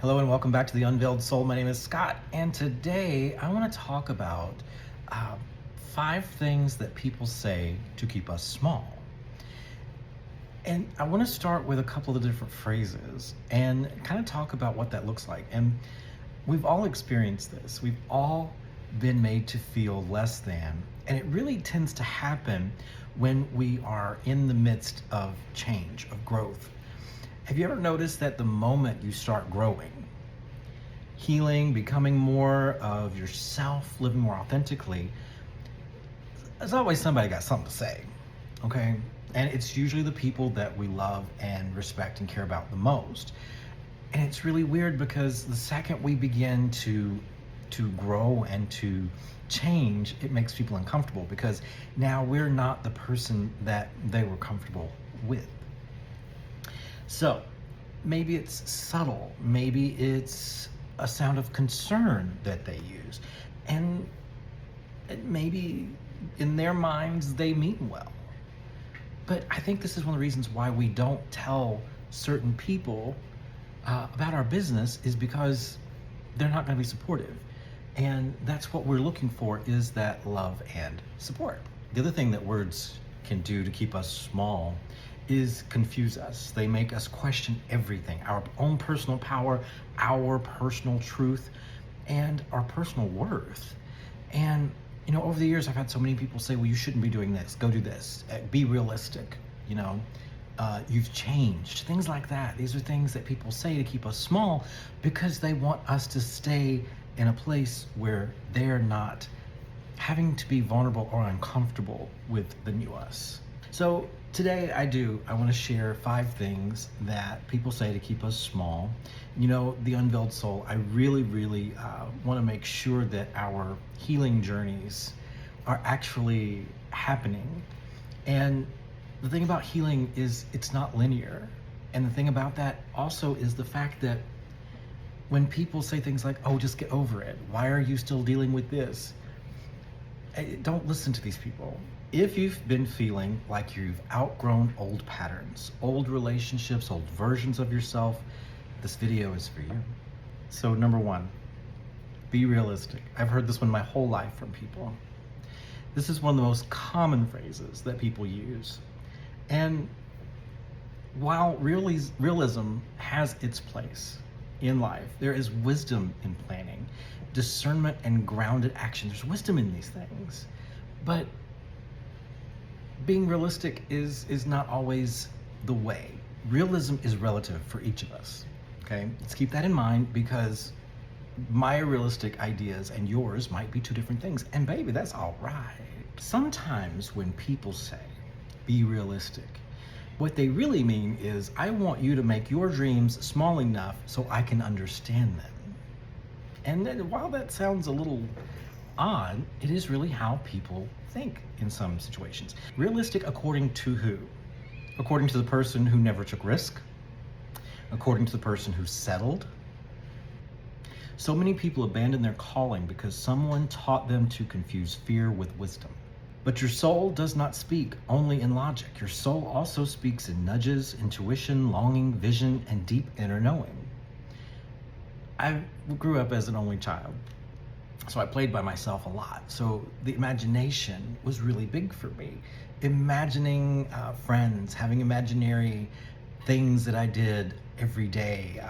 Hello and welcome back to the Unveiled Soul. My name is Scott, and today I want to talk about uh, 5 things that people say to keep us small. And I want to start with a couple of different phrases and kind of talk about what that looks like. And we've all experienced this. We've all been made to feel less than, and it really tends to happen when we are in the midst of change, of growth. Have you ever noticed that the moment you start growing, healing, becoming more of yourself, living more authentically, there's always somebody got something to say, okay? And it's usually the people that we love and respect and care about the most. And it's really weird because the second we begin to grow and to change, it makes people uncomfortable because now we're not the person that they were comfortable with. So maybe it's subtle, maybe it's a sound of concern that they use, and maybe in their minds they mean well. But I think this is one of the reasons why we don't tell certain people about our business is because they're not going to be supportive. And that's what we're looking for, is that love and support. The other thing that words can do to keep us small is confuse us. They make us question everything, our own personal power, our personal truth, and our personal worth. And over the years, I've had so many people say, well, you shouldn't be doing this, go do this, be realistic, you've changed, things like that. These are things that people say to keep us small because they want us to stay in a place where they're not having to be vulnerable or uncomfortable with the new us. So today I want to share 5 things that people say to keep us small. The Unveiled Soul, I really want to make sure that our healing journeys are actually happening. And the thing about healing is it's not linear. And the thing about that also is the fact that when people say things like, oh, just get over it, why are you still dealing with this? Don't listen to these people. If you've been feeling like you've outgrown old patterns, old relationships, old versions of yourself, this video is for you. So number 1, be realistic. I've heard this one my whole life from people. This is one of the most common phrases that people use. And while realism has its place in life, there is wisdom in planning, discernment, and grounded action. There's wisdom in these things. But being realistic is not always the way. Realism is relative for each of us, okay? Let's keep that in mind, because my realistic ideas and yours might be 2 different things. And baby, that's all right. Sometimes when people say, be realistic, what they really mean is, I want you to make your dreams small enough so I can understand them. And then, while that sounds a little odd, it is really how people think in some situations. Realistic according to who? According to the person who never took risk? According to the person who settled? So many people abandon their calling because someone taught them to confuse fear with wisdom. But your soul does not speak only in logic. Your soul also speaks in nudges, intuition, longing, vision, and deep inner knowing. I grew up as an only child, so I played by myself a lot. So the imagination was really big for me. Imagining friends, having imaginary things that I did every day.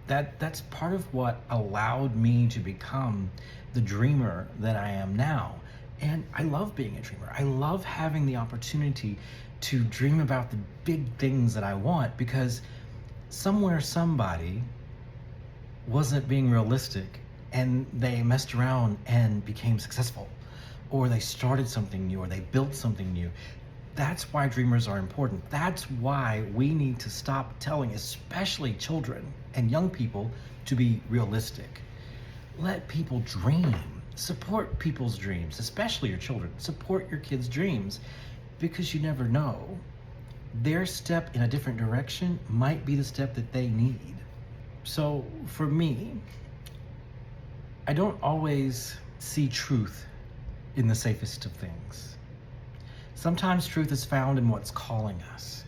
That's part of what allowed me to become the dreamer that I am now. And I love being a dreamer. I love having the opportunity to dream about the big things that I want, because somewhere somebody wasn't being realistic and they messed around and became successful, or they started something new, or they built something new. That's why dreamers are important. That's why we need to stop telling, especially children and young people, to be realistic. Let people dream. Support people's dreams, especially your children. Support your kids' dreams, because you never know. Their step in a different direction might be the step that they need. So for me, I don't always see truth in the safest of things. Sometimes truth is found in what's calling us.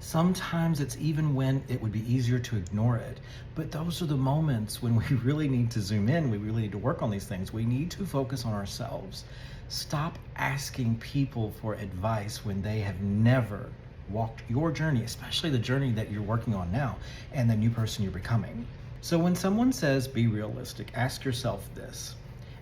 Sometimes it's even when it would be easier to ignore it. But those are the moments when we really need to zoom in. We really need to work on these things. We need to focus on ourselves. Stop asking people for advice when they have never walked your journey, especially the journey that you're working on now and the new person you're becoming. So when someone says be realistic, ask yourself this: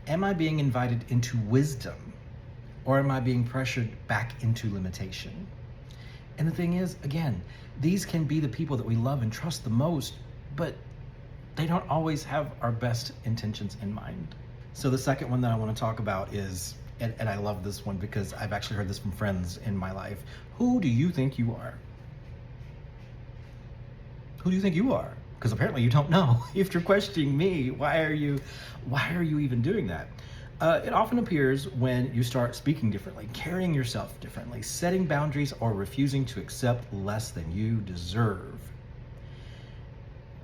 am I being invited into wisdom, or am I being pressured back into limitation? And the thing is, again, these can be the people that we love and trust the most, but they don't always have our best intentions in mind. So the second one that I want to talk about is, and I love this one because I've actually heard this from friends in my life: who do you think you are? Who do you think you are? Because apparently you don't know. If you're questioning me, why are you even doing that? It often appears when you start speaking differently, carrying yourself differently, setting boundaries, or refusing to accept less than you deserve.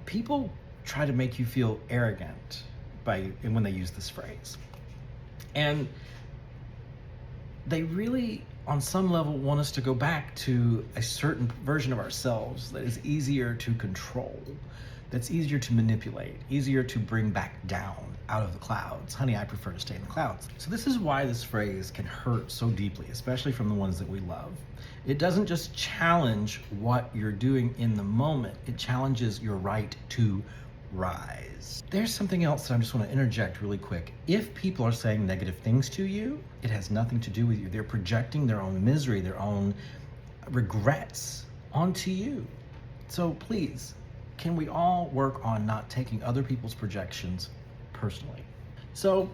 People try to make you feel arrogant when they use this phrase. And they really, on some level, want us to go back to a certain version of ourselves that is easier to control, that's easier to manipulate, easier to bring back down out of the clouds. Honey, I prefer to stay in the clouds. So this is why this phrase can hurt so deeply, especially from the ones that we love. It doesn't just challenge what you're doing in the moment, it challenges your right to rise. There's something else that I just want to interject really quick. If people are saying negative things to you, it has nothing to do with you. They're projecting their own misery, their own regrets onto you. So please, can we all work on not taking other people's projections personally? So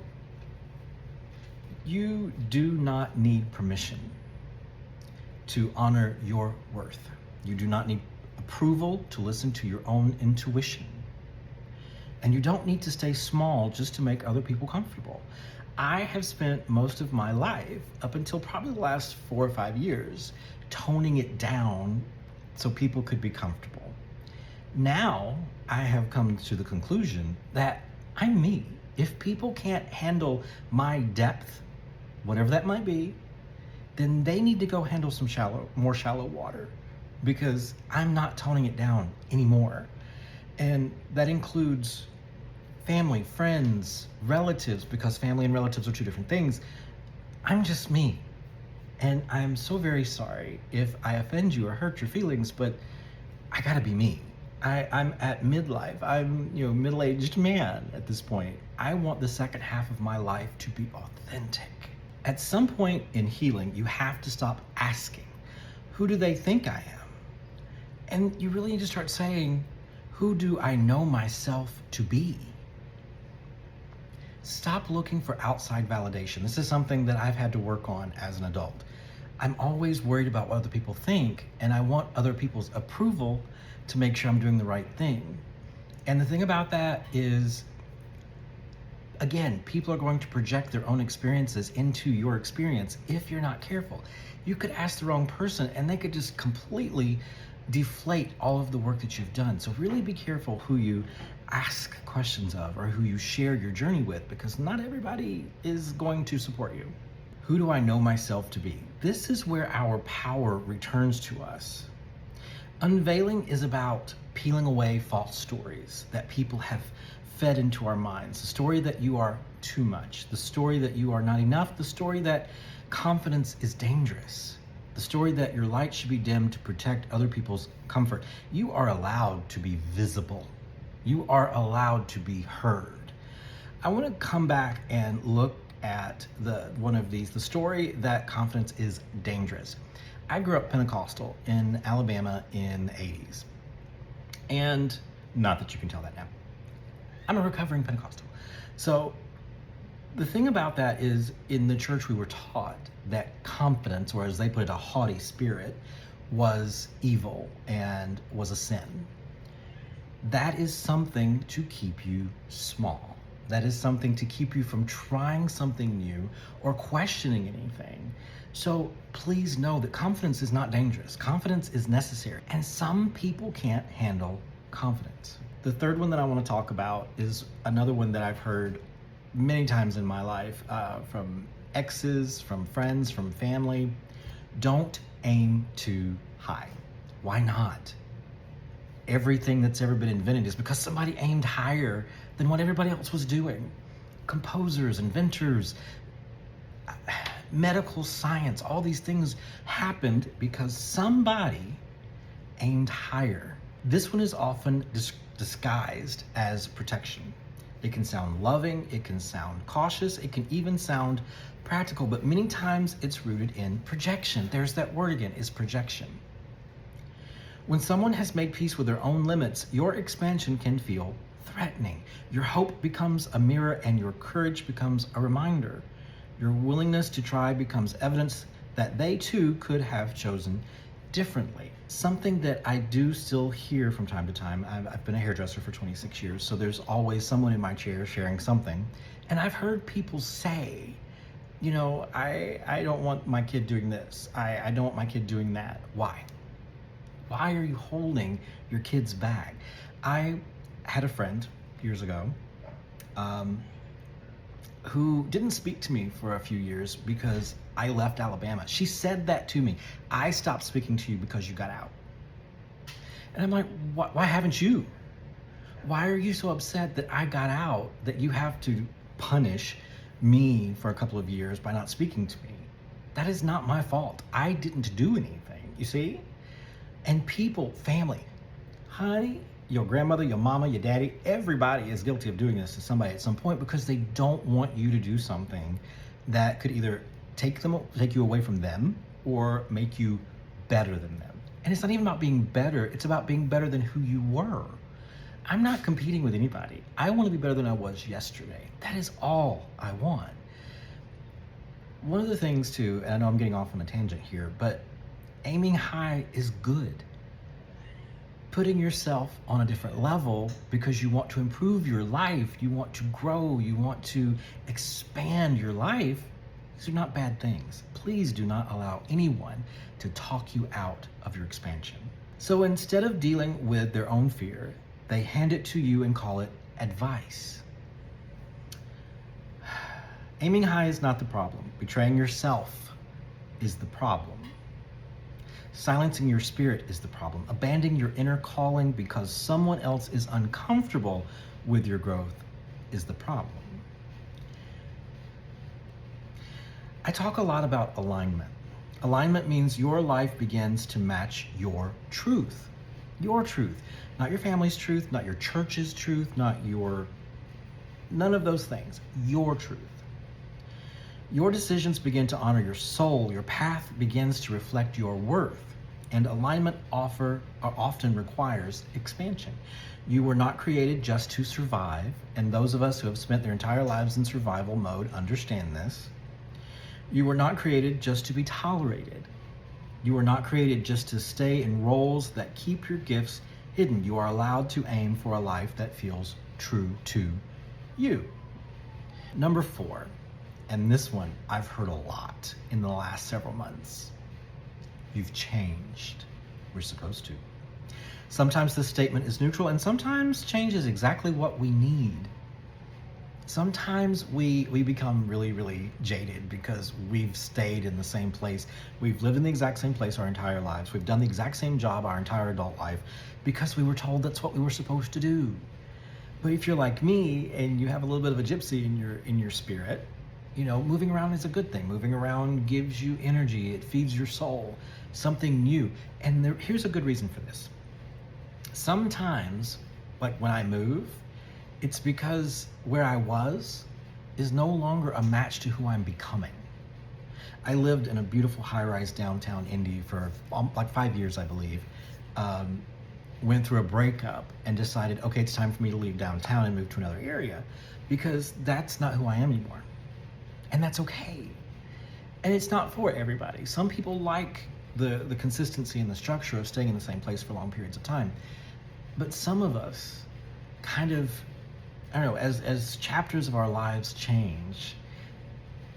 you do not need permission to honor your worth. You do not need approval to listen to your own intuition. And you don't need to stay small just to make other people comfortable. I have spent most of my life, up until probably the last 4 or 5 years, toning it down so people could be comfortable. Now I have come to the conclusion that I'm me. If people can't handle my depth, whatever that might be, then they need to go handle some more shallow water, because I'm not toning it down anymore. And that includes family, friends, relatives, because family and relatives are two different things. I'm just me. And I'm so very sorry if I offend you or hurt your feelings, but I gotta be me. I'm at midlife. I'm, middle-aged man at this point. I want the second half of my life to be authentic. At some point in healing, you have to stop asking, who do they think I am? And you really need to start saying, who do I know myself to be? Stop looking for outside validation. This is something that I've had to work on as an adult. I'm always worried about what other people think, and I want other people's approval to make sure I'm doing the right thing. And the thing about that is, again, people are going to project their own experiences into your experience if you're not careful. You could ask the wrong person and they could just completely deflate all of the work that you've done. So really be careful who you ask questions of or who you share your journey with, because not everybody is going to support you. Who do I know myself to be? This is where our power returns to us. Unveiling is about peeling away false stories that people have fed into our minds. The story that you are too much, the story that you are not enough, the story that confidence is dangerous, the story that your light should be dimmed to protect other people's comfort. You are allowed to be visible. You are allowed to be heard. I want to come back and look at the story that confidence is dangerous. I grew up Pentecostal in Alabama in the 80s. And not that you can tell that now. I'm a recovering Pentecostal. So the thing about that is, in the church we were taught that confidence, or as they put it, a haughty spirit, was evil and was a sin. That is something to keep you small. That is something to keep you from trying something new or questioning anything. So please know that confidence is not dangerous. Confidence is necessary. And some people can't handle confidence. The third one that I want to talk about is another one that I've heard many times in my life, from exes, from friends, from family. Don't aim too high. Why not? Everything that's ever been invented is because somebody aimed higher than what everybody else was doing. Composers, inventors, medical science, all these things happened because somebody aimed higher. This one is often disguised as protection. It can sound loving, it can sound cautious, it can even sound practical, but many times it's rooted in projection. There's that word again, is projection. When someone has made peace with their own limits, your expansion can feel threatening. Your hope becomes a mirror and your courage becomes a reminder. Your willingness to try becomes evidence that they too could have chosen differently. Something that I do still hear from time to time. I've been a hairdresser for 26 years, so there's always someone in my chair sharing something. And I've heard people say, I don't want my kid doing this. I don't want my kid doing that. Why? Why are you holding your kid's bag? I had a friend years ago who didn't speak to me for a few years because I left Alabama. She said that to me. I stopped speaking to you because you got out. And I'm like, why haven't you? Why are you so upset that I got out that you have to punish me for a couple of years by not speaking to me? That is not my fault. I didn't do anything, you see? And people, family, honey, your grandmother, your mama, your daddy, everybody is guilty of doing this to somebody at some point because they don't want you to do something that could either take you away from them or make you better than them. And it's not even about being better, it's about being better than who you were. I'm not competing with anybody. I want to be better than I was yesterday. That is all I want. One of the things too, and I know I'm getting off on a tangent here, but aiming high is good. Putting yourself on a different level because you want to improve your life, you want to grow, you want to expand your life, these are not bad things. Please do not allow anyone to talk you out of your expansion. So instead of dealing with their own fear, they hand it to you and call it advice. Aiming high is not the problem. Betraying yourself is the problem. Silencing your spirit is the problem. Abandoning your inner calling because someone else is uncomfortable with your growth is the problem. I talk a lot about alignment. Alignment means your life begins to match your truth. Your truth. Not your family's truth, not your church's truth, none of those things. Your truth. Your decisions begin to honor your soul. Your path begins to reflect your worth. And alignment often requires expansion. You were not created just to survive, and those of us who have spent their entire lives in survival mode understand this. You were not created just to be tolerated. You were not created just to stay in roles that keep your gifts hidden. You are allowed to aim for a life that feels true to you. Number 4, and this one I've heard a lot in the last several months. You've changed. We're supposed to. Sometimes this statement is neutral, and sometimes change is exactly what we need. Sometimes we become really, really jaded because we've stayed in the same place. We've lived in the exact same place our entire lives. We've done the exact same job our entire adult life because we were told that's what we were supposed to do. But if you're like me and you have a little bit of a gypsy in your spirit, moving around is a good thing. Moving around gives you energy. It feeds your soul, something new. And here's a good reason for this. Sometimes, like when I move, it's because where I was is no longer a match to who I'm becoming. I lived in a beautiful high-rise downtown Indy for like 5 years, I believe. Went through a breakup and decided, okay, it's time for me to leave downtown and move to another area because that's not who I am anymore. And that's okay. And it's not for everybody. Some people like the consistency and the structure of staying in the same place for long periods of time. But some of us kind of, as chapters of our lives change,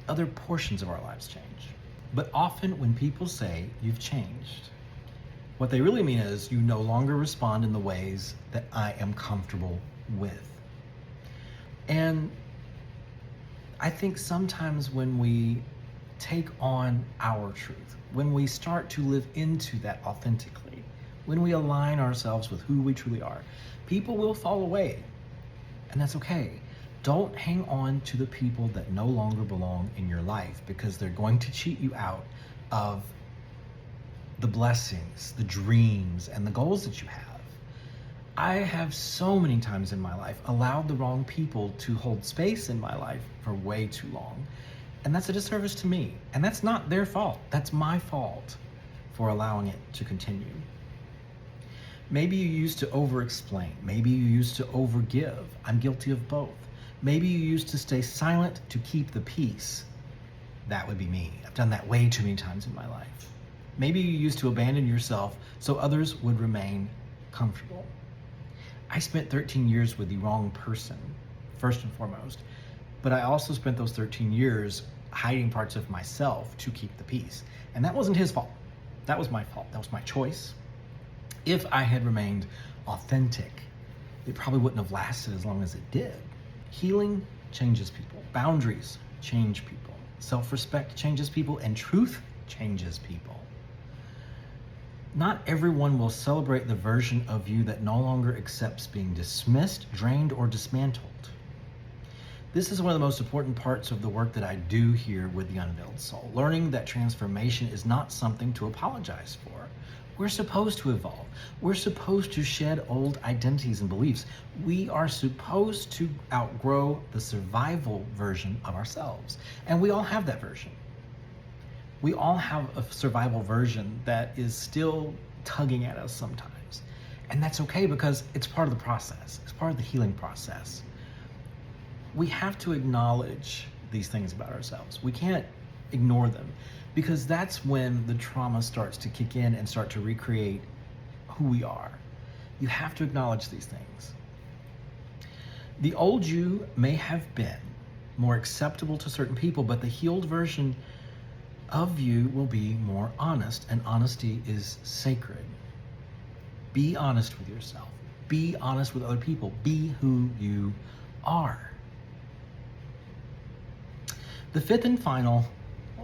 other portions of our lives change. But often when people say you've changed, what they really mean is you no longer respond in the ways that I am comfortable with. And I think sometimes when we take on our truth, when we start to live into that authentically, when we align ourselves with who we truly are, people will fall away, and that's okay. Don't hang on to the people that no longer belong in your life, because they're going to cheat you out of the blessings, the dreams, and the goals that you have. I have so many times in my life allowed the wrong people to hold space in my life for way too long. And that's a disservice to me. And that's not their fault. That's my fault for allowing it to continue. Maybe you used to over-explain. Maybe you used to over-give. I'm guilty of both. Maybe you used to stay silent to keep the peace. That would be me. I've done that way too many times in my life. Maybe you used to abandon yourself so others would remain comfortable. I spent 13 years with the wrong person, first and foremost, but I also spent those 13 years hiding parts of myself to keep the peace. And that wasn't his fault. That was my fault. That was my choice. If I had remained authentic, it probably wouldn't have lasted as long as it did. Healing changes people. Boundaries change people. Self-respect changes people, and truth changes people. Not everyone will celebrate the version of you that no longer accepts being dismissed, drained, or dismantled. This is one of the most important parts of the work that I do here with the Unveiled Soul. Learning that transformation is not something to apologize for. We're supposed to evolve. We're supposed to shed old identities and beliefs. We are supposed to outgrow the survival version of ourselves. And we all have that version. We all have a survival version that is still tugging at us sometimes. And that's okay, because it's part of the process. It's part of the healing process. We have to acknowledge these things about ourselves. We can't ignore them, because that's when the trauma starts to kick in and start to recreate who we are. You have to acknowledge these things. The old you may have been more acceptable to certain people, but the healed version of you will be more honest, and honesty is sacred. Be honest with yourself. Be honest with other people. Be who you are. The fifth and final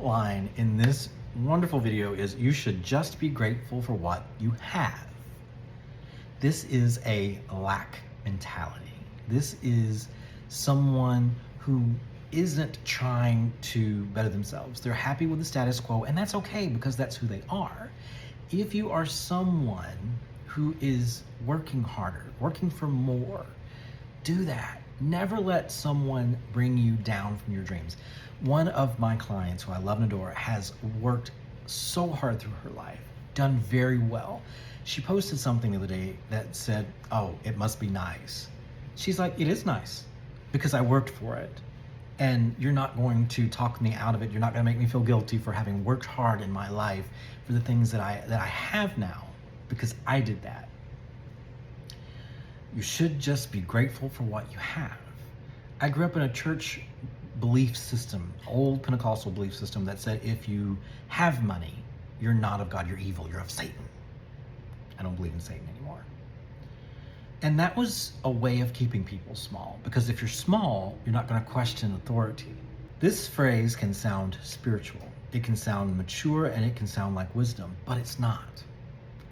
line in this wonderful video is, you should just be grateful for what you have. This is a lack mentality. This is someone who isn't trying to better themselves. They're happy with the status quo, and that's okay, because that's who they are. If you are someone who is working harder, working for more, do that. Never let someone bring you down from your dreams. One of my clients, who I love and adore, has worked so hard through her life, done very well. She posted something the other day that said, "Oh, it must be nice." She's like, "It is nice, because I worked for it. And you're not going to talk me out of it. You're not going to make me feel guilty for having worked hard in my life for the things that I have now, because I did that." You should just be grateful for what you have. I grew up in a church belief system, old Pentecostal belief system, that said if you have money, you're not of God, you're evil, you're of Satan. I don't believe in Satan anymore. And that was a way of keeping people small, because if you're small, you're not going to question authority. This phrase can sound spiritual, it can sound mature, and it can sound like wisdom, but it's not.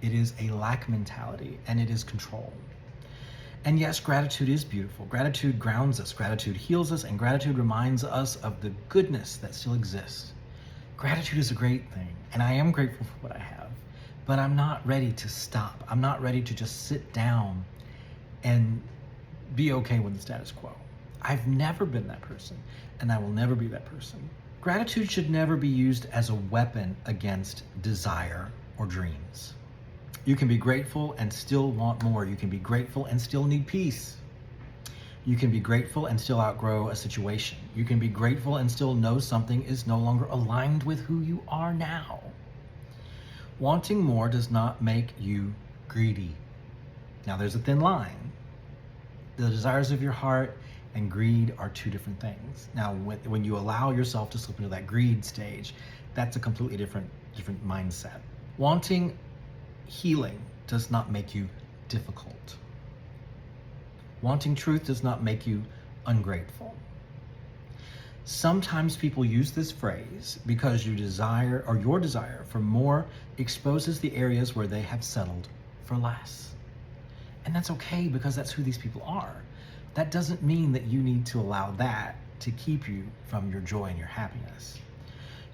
It is a lack mentality, and it is control. And yes, gratitude is beautiful. Gratitude grounds us, gratitude heals us, and gratitude reminds us of the goodness that still exists. Gratitude is a great thing, and I am grateful for what I have, but I'm not ready to stop. I'm not ready to just sit down and be okay with the status quo. I've never been that person, and I will never be that person. Gratitude should never be used as a weapon against desire or dreams. You can be grateful and still want more. You can be grateful and still need peace. You can be grateful and still outgrow a situation. You can be grateful and still know something is no longer aligned with who you are now. Wanting more does not make you greedy. Now, there's a thin line. The desires of your heart and greed are two different things. Now, when you allow yourself to slip into that greed stage, that's a completely different mindset. Wanting healing does not make you difficult. Wanting truth does not make you ungrateful. Sometimes people use this phrase because your desire for more exposes the areas where they have settled for less. And that's okay because that's who these people are. That doesn't mean that you need to allow that to keep you from your joy and your happiness.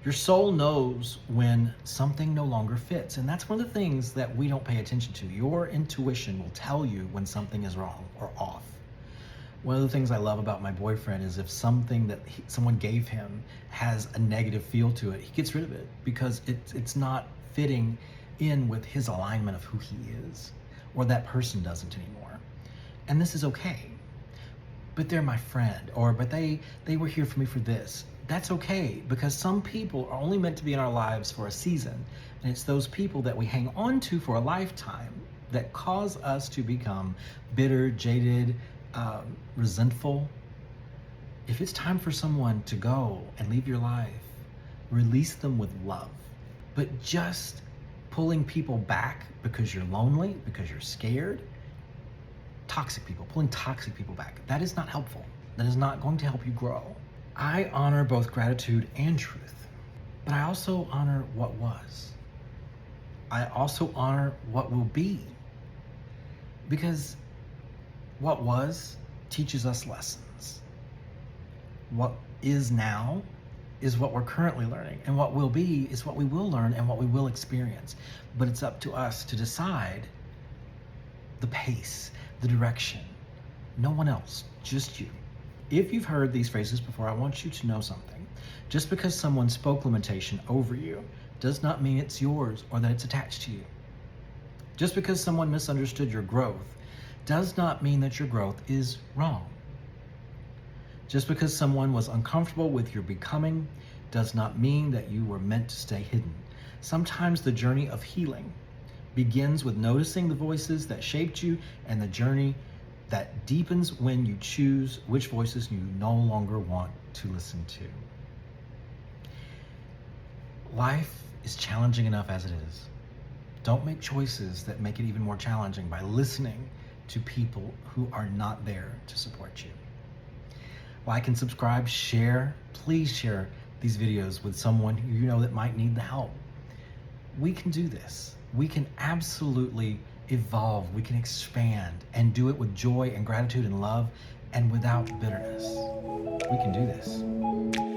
Your soul knows when something no longer fits, and that's one of the things that we don't pay attention to. Your intuition will tell you when something is wrong or off. One of the things I love about my boyfriend is if something that someone gave him has a negative feel to it, he gets rid of it because it's not fitting in with his alignment of who he is, or that person doesn't anymore. And this is okay. But they're my friend, but they were here for me for this. That's okay, because some people are only meant to be in our lives for a season, and it's those people that we hang on to for a lifetime that cause us to become bitter, jaded, resentful. If it's time for someone to go and leave your life, release them with love. But just pulling people back because you're lonely, because you're scared, pulling toxic people back, that is not helpful. That is not going to help you grow. I honor both gratitude and truth, but I also honor what was. I also honor what will be, because what was teaches us lessons. What is now is what we're currently learning, and what will be is what we will learn and what we will experience. But it's up to us to decide the pace, the direction. No one else, just you. If you've heard these phrases before, I want you to know something. Just because someone spoke limitation over you does not mean it's yours or that it's attached to you. Just because someone misunderstood your growth does not mean that your growth is wrong. Just because someone was uncomfortable with your becoming does not mean that you were meant to stay hidden. Sometimes the journey of healing begins with noticing the voices that shaped you, and the journey that deepens when you choose which voices you no longer want to listen to. Life is challenging enough as it is. Don't make choices that make it even more challenging by listening to people who are not there to support you. Like and subscribe, share. Please share these videos with someone who you know that might need the help. We can do this. We can absolutely evolve. We can expand and do it with joy and gratitude and love and without bitterness. We can do this.